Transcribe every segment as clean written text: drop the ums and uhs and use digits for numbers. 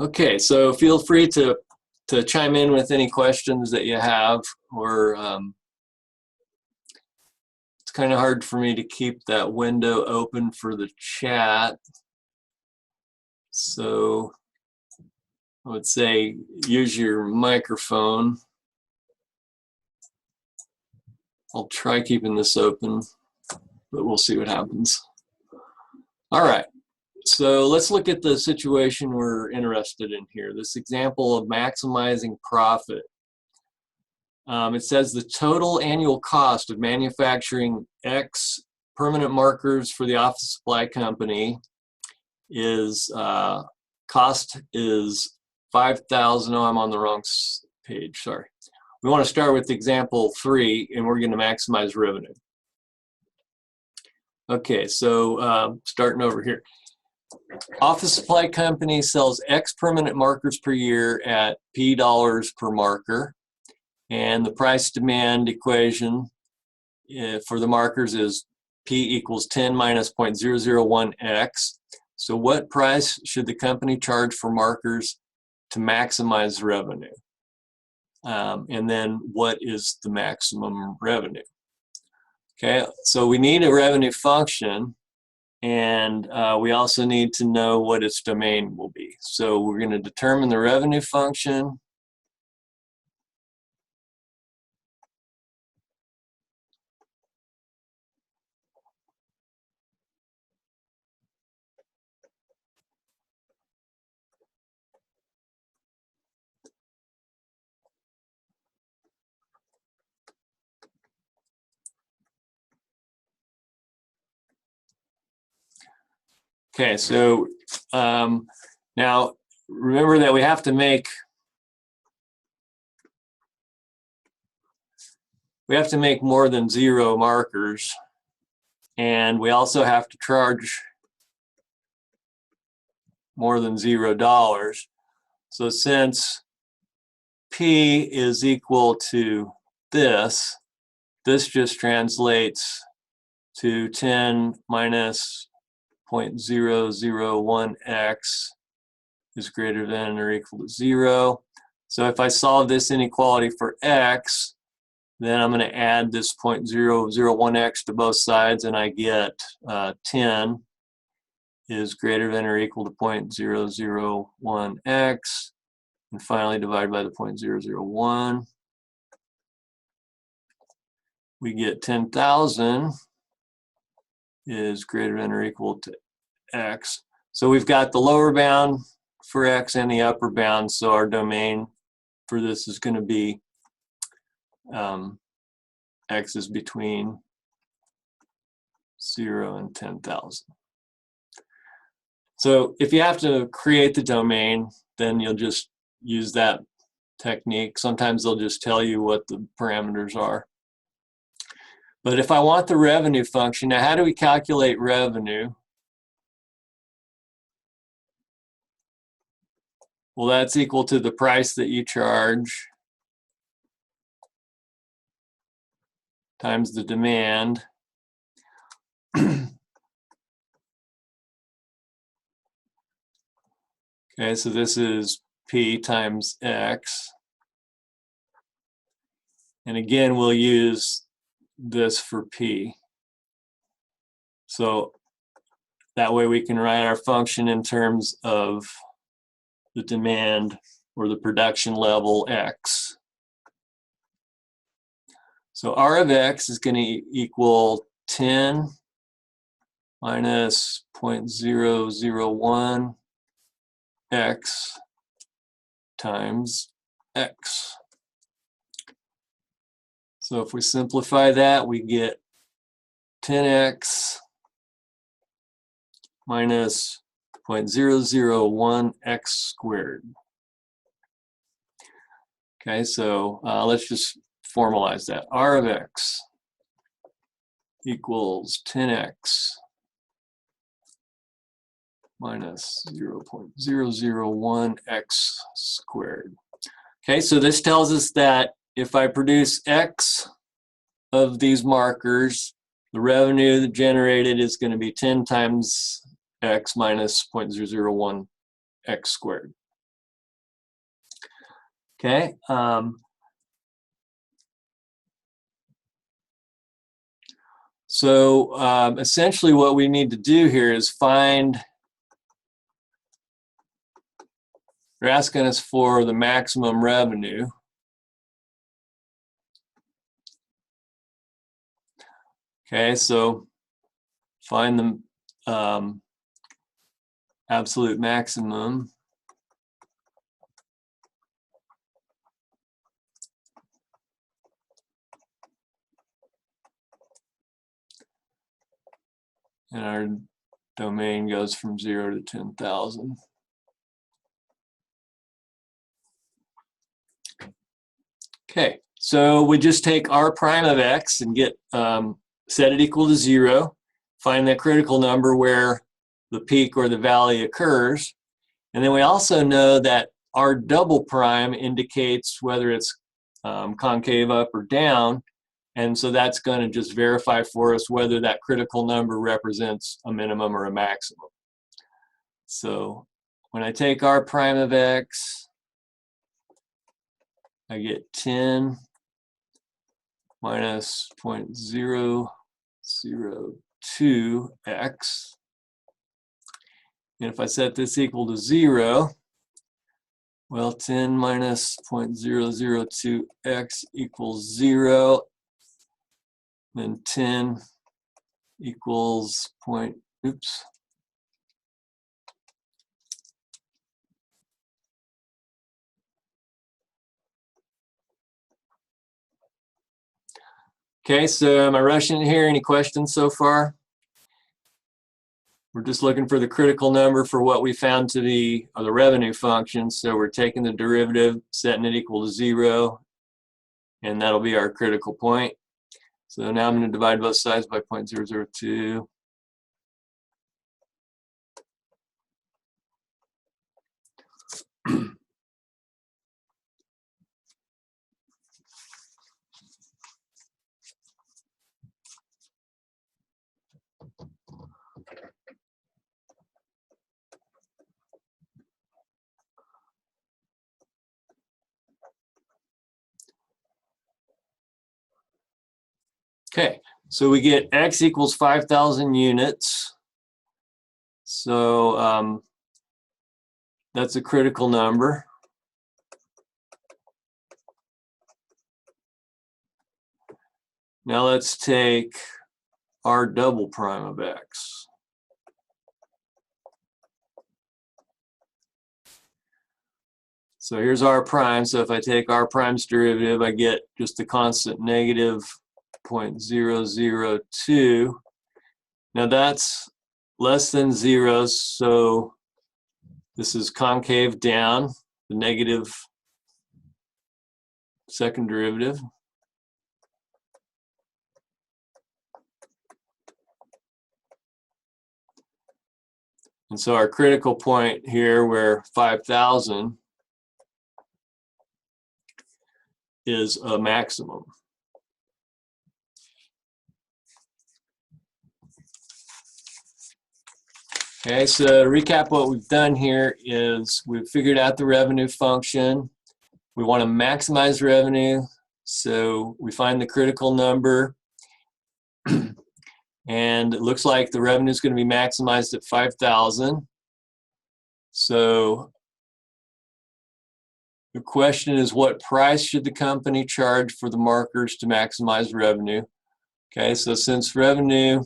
Okay, so feel free to chime in with any questions that you have, or it's kind of hard for me to keep that window open for the chat. So I would say use your microphone. I'll try keeping this open, but we'll see what happens. All right, so let's look at the situation we're interested in here. This example of maximizing profit. It says the total annual cost of manufacturing X permanent markers for the office supply company is, cost is 5,000. Oh, I'm on the wrong page, sorry. We want to start with example 3, and we're going to maximize revenue. Okay, so starting over here. Office supply company sells X permanent markers per year at P dollars per marker. And the price demand equation for the markers is P equals 10 minus 0.001x. So what price should the company charge for markers to maximize revenue? And then what is the maximum revenue? Okay, so we need a revenue function, and we also need to know what its domain will be. So we're going to determine the revenue function. Okay, so now remember that we have to make more than 0 markers, and we also have to charge more than $0. So since P is equal to this just translates to 10 minus 0.001x is greater than or equal to 0. So if I solve this inequality for x, then I'm going to add this 0.001x to both sides, and I get 10 is greater than or equal to 0.001x, and finally divide by the 0.001. We get 10,000 is greater than or equal to x. So we've got the lower bound for x and the upper bound, so our domain for this is going to be x is between 0 and 10,000. So if you have to create the domain, then you'll just use that technique. Sometimes they'll just tell you what the parameters are. But if I want the revenue function, now how do we calculate revenue? Well, that's equal to the price that you charge times the demand. Okay, so this is P times X. And again, we'll use this for P. So that way we can write our function in terms of the demand or the production level X. So R of X is going to equal 10 minus 0.001 x times x. So if we simplify that, we get 10x minus 0.001 x squared. Okay, so let's just formalize that. R of x equals 10x minus 0.001 x squared. Okay, so this tells us that if I produce x of these markers, the revenue generated is going to be 10 times x minus 0.001 x squared. Okay. So essentially what we need to do here is find, they're asking us for the maximum revenue. Okay, so find the absolute maximum. And our domain goes from 0 to 10,000. Okay, so we just take r prime of x and get set it equal to 0, find that critical number where the peak or the valley occurs, and then we also know that r double prime indicates whether it's concave up or down, and so that's going to just verify for us whether that critical number represents a minimum or a maximum. So when I take r prime of x, I get 10 minus 0.002x. And if I set this equal to 0, well, 10 minus 0.002x equals 0. Then 10 equals oops. Okay, so am I rushing here? Any questions so far? We're just looking for the critical number for what we found to be the revenue function. So we're taking the derivative, setting it equal to 0, and that'll be our critical point. So now I'm going to divide both sides by 0.002. Okay, so we get x equals 5,000 units. So that's a critical number. Now let's take r double prime of x. So here's r prime. So if I take r prime's derivative, I get just the constant negative 0.002. Now that's less than 0, so this is concave down, the negative second derivative. And so our critical point here, where 5,000 is a maximum. Okay, so to recap, what we've done here is we've figured out the revenue function. We want to maximize revenue, so we find the critical number. And it looks like the revenue is going to be maximized at 5,000. So the question is, what price should the company charge for the markers to maximize revenue? Okay, so since revenue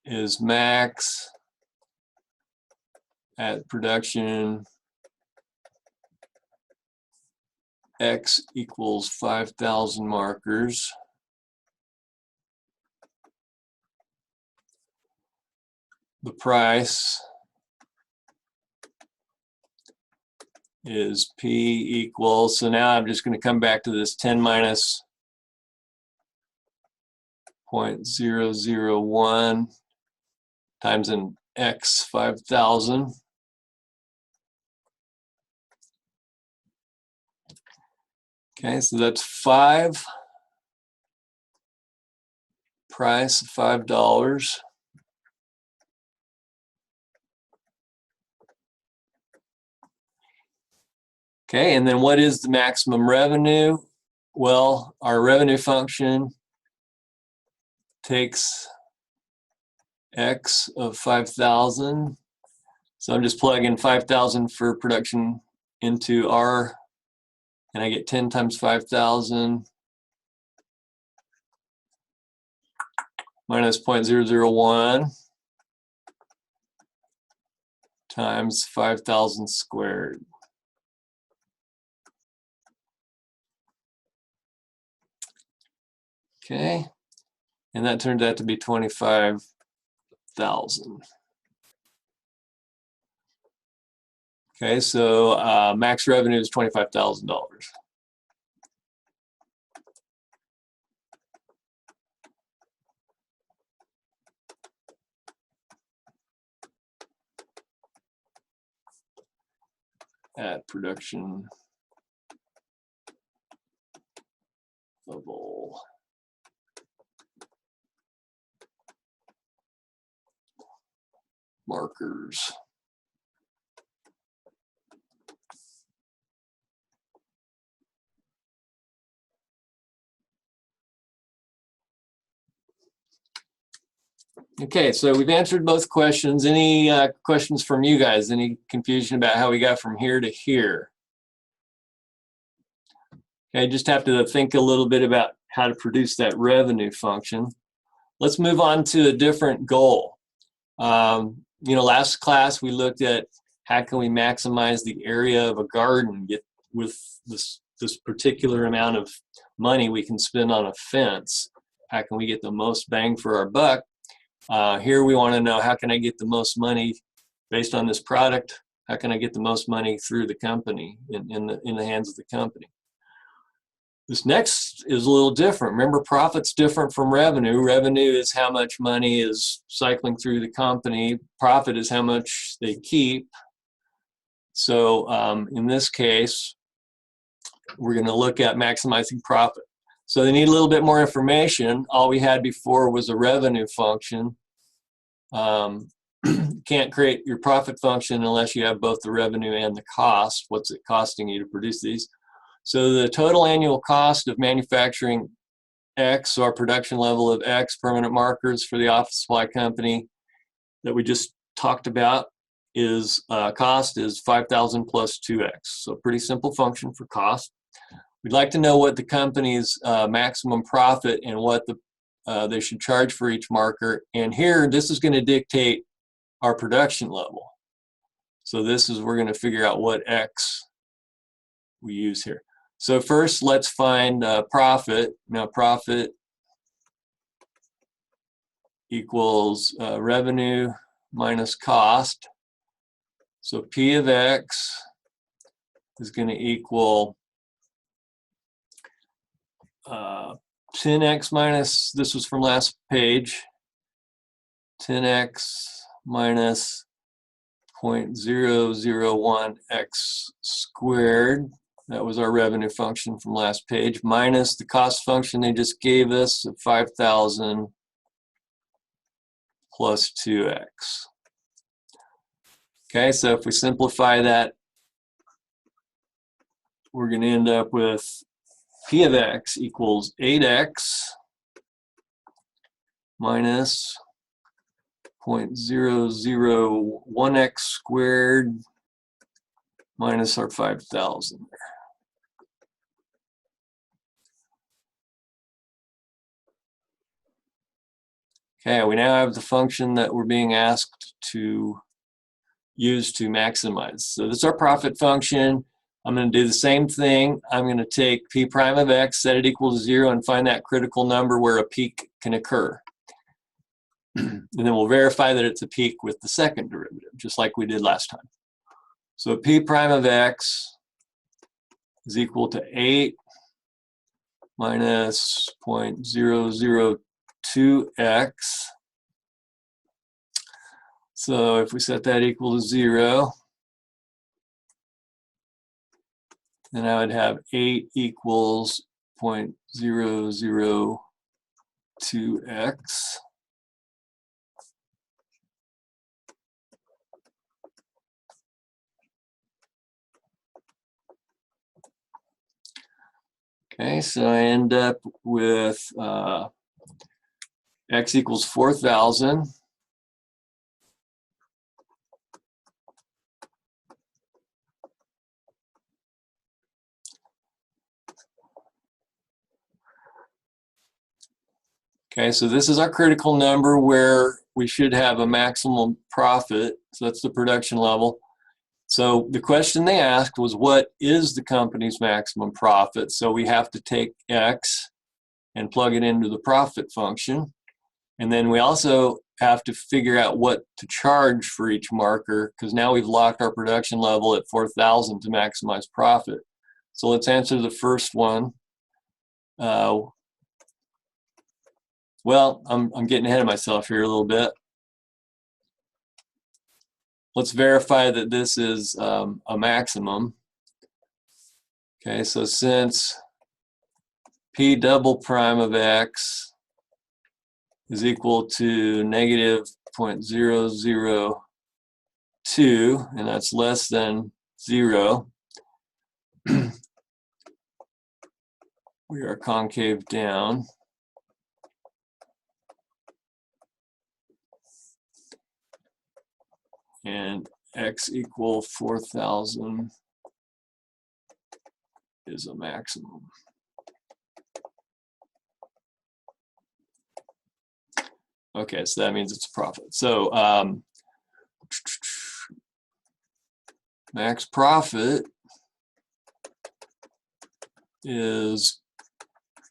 is max at production x equals 5,000 markers, the price is P equals, so now I'm just going to come back to this 10 minus 0.001 times an x 5,000. Okay, so that's 5, price $5, Okay, and then what is the maximum revenue? Well, our revenue function takes X of 5,000. So I'm just plugging 5,000 for production into R, and I get 10 times 5,000 minus 0.001 times 5,000 squared. Okay, and that turned out to be 25,000. Okay, so max revenue is $25,000. At production level. Markers. Okay, so we've answered both questions. Any questions from you guys? Any confusion about how we got from here to here? Okay, just have to think a little bit about how to produce that revenue function. Let's move on to a different goal. Last class we looked at how can we maximize the area of a garden, get with this particular amount of money we can spend on a fence. How can we get the most bang for our buck? Here we want to know, how can I get the most money based on this product? How can I get the most money through the company, in the hands of the company? This next is a little different. Remember, profit's different from revenue. Revenue is how much money is cycling through the company. Profit is how much they keep. So in this case, we're going to look at maximizing profit. So they need a little bit more information. All we had before was a revenue function. Can't create your profit function unless you have both the revenue and the cost. What's it costing you to produce these? So the total annual cost of manufacturing X, or production level of X permanent markers for the office supply company that we just talked about, is cost is 5,000 plus 2X. So pretty simple function for cost. We'd like to know what the company's maximum profit and what they should charge for each marker. And here, this is going to dictate our production level. So we're going to figure out what X we use here. So first, let's find profit. Now, profit equals revenue minus cost. So P of X is going to equal 10X minus, this was from last page, 10X minus 0.001X squared. That was our revenue function from last page, minus the cost function they just gave us of 5,000 plus 2X. Okay, so if we simplify that, we're going to end up with P of X equals 8X minus 0.001X squared minus our 5,000. Okay, we now have the function that we're being asked to use to maximize. So this is our profit function. I'm going to do the same thing. I'm going to take P prime of X, set it equal to 0, and find that critical number where a peak can occur. And then we'll verify that it's a peak with the second derivative, just like we did last time. So P prime of X is equal to 8 minus 0.002X. So if we set that equal to 0, then I would have 8 equals 0.002X. Okay, so I end up with X equals 4,000. Okay, so this is our critical number where we should have a maximum profit. So that's the production level. So the question they asked was, what is the company's maximum profit? So we have to take X and plug it into the profit function. And then we also have to figure out what to charge for each marker, because now we've locked our production level at 4,000 to maximize profit. So let's answer the first one. Well, I'm getting ahead of myself here a little bit. Let's verify that this is a maximum. Okay, so since P double prime of X is equal to negative 0.002, and that's less than 0, we are concave down. And X equal 4,000 is a maximum. Okay, so that means it's a profit. So max profit is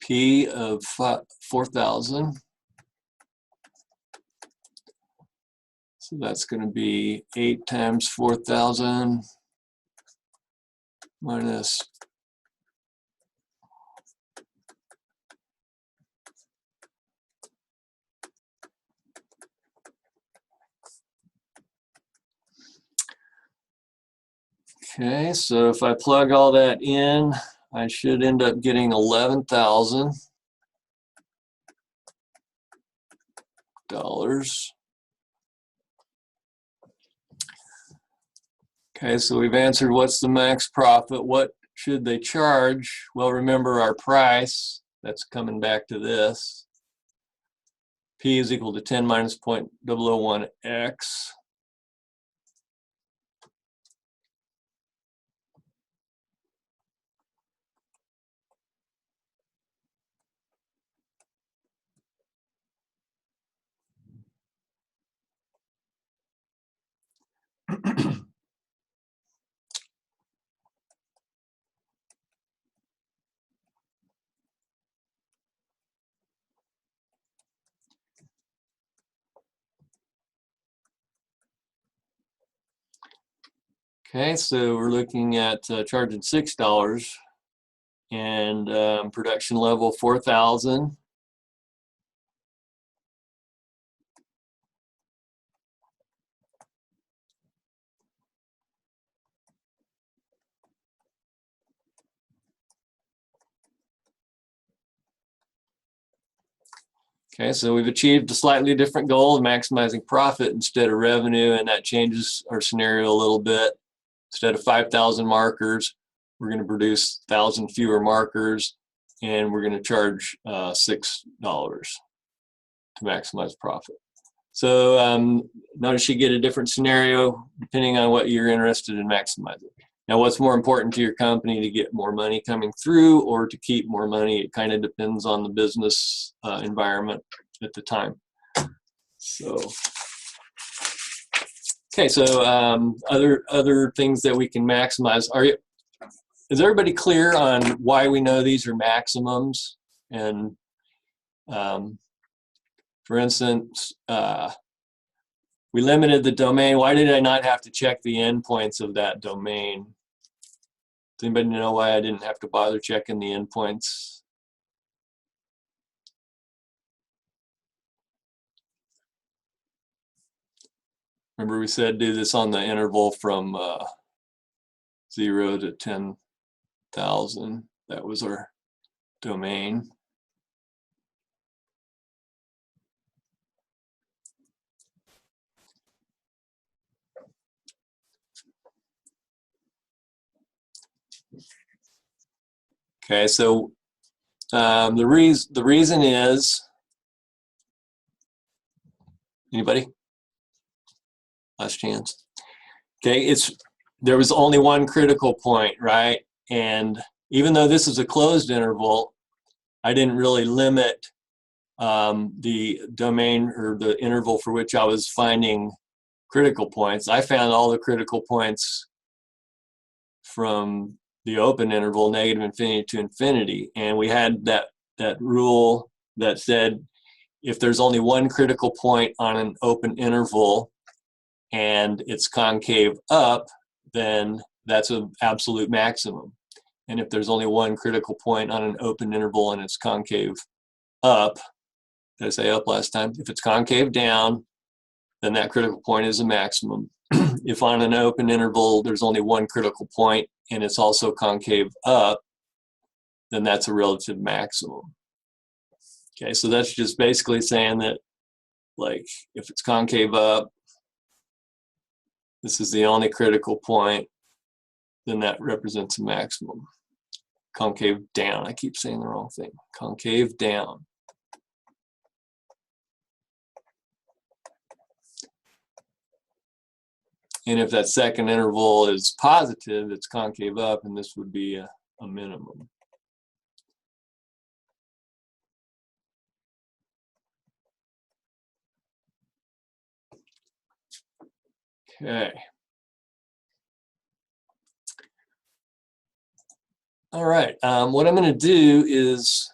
P of 4,000. So that's going to be 8 times 4,000 minus Okay, so if I plug all that in, I should end up getting $11,000. Okay, so we've answered what's the max profit, what should they charge? Well, remember our price, that's coming back to this. P is equal to 10 minus 0.001x. Okay, so we're looking at charging $6 and production level 4,000. Okay, so we've achieved a slightly different goal of maximizing profit instead of revenue, and that changes our scenario a little bit. Instead of 5,000 markers, we're going to produce 1,000 fewer markers, and we're going to charge $6 to maximize profit. So notice you get a different scenario depending on what you're interested in maximizing. Now, what's more important to your company, to get more money coming through or to keep more money? It kind of depends on the business environment at the time. So, okay, so other things that we can maximize. Is everybody clear on why we know these are maximums? And for instance, we limited the domain. Why did I not have to check the endpoints of that domain? Does anybody know why I didn't have to bother checking the endpoints? Remember we said do this on the interval from 0 to 10,000. That was our domain. Okay, so The reason is, anybody? Last chance. Okay, there was only one critical point, right? And even though this is a closed interval, I didn't really limit the domain or the interval for which I was finding critical points. I found all the critical points from the open interval, negative infinity to infinity. And we had that rule that said if there's only one critical point on an open interval and it's concave up, then that's an absolute maximum. And if there's only one critical point on an open interval and it's concave up, did I say up last time? If it's concave down, then that critical point is a maximum. If on an open interval there's only one critical point and it's also concave up, then that's a relative maximum. Okay, so that's just basically saying that, like, if it's concave up, this is the only critical point, then that represents a maximum. Concave down, I keep saying the wrong thing. Concave down. And if that second interval is positive, it's concave up, and this would be a minimum. Okay. All right, what I'm going to do is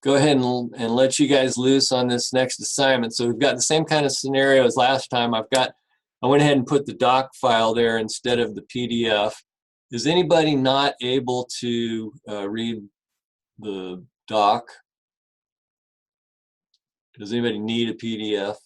go ahead and let you guys loose on this next assignment. So we've got the same kind of scenario as last time. I went ahead and put the doc file there instead of the PDF. Is anybody not able to read the doc? Does anybody need a PDF?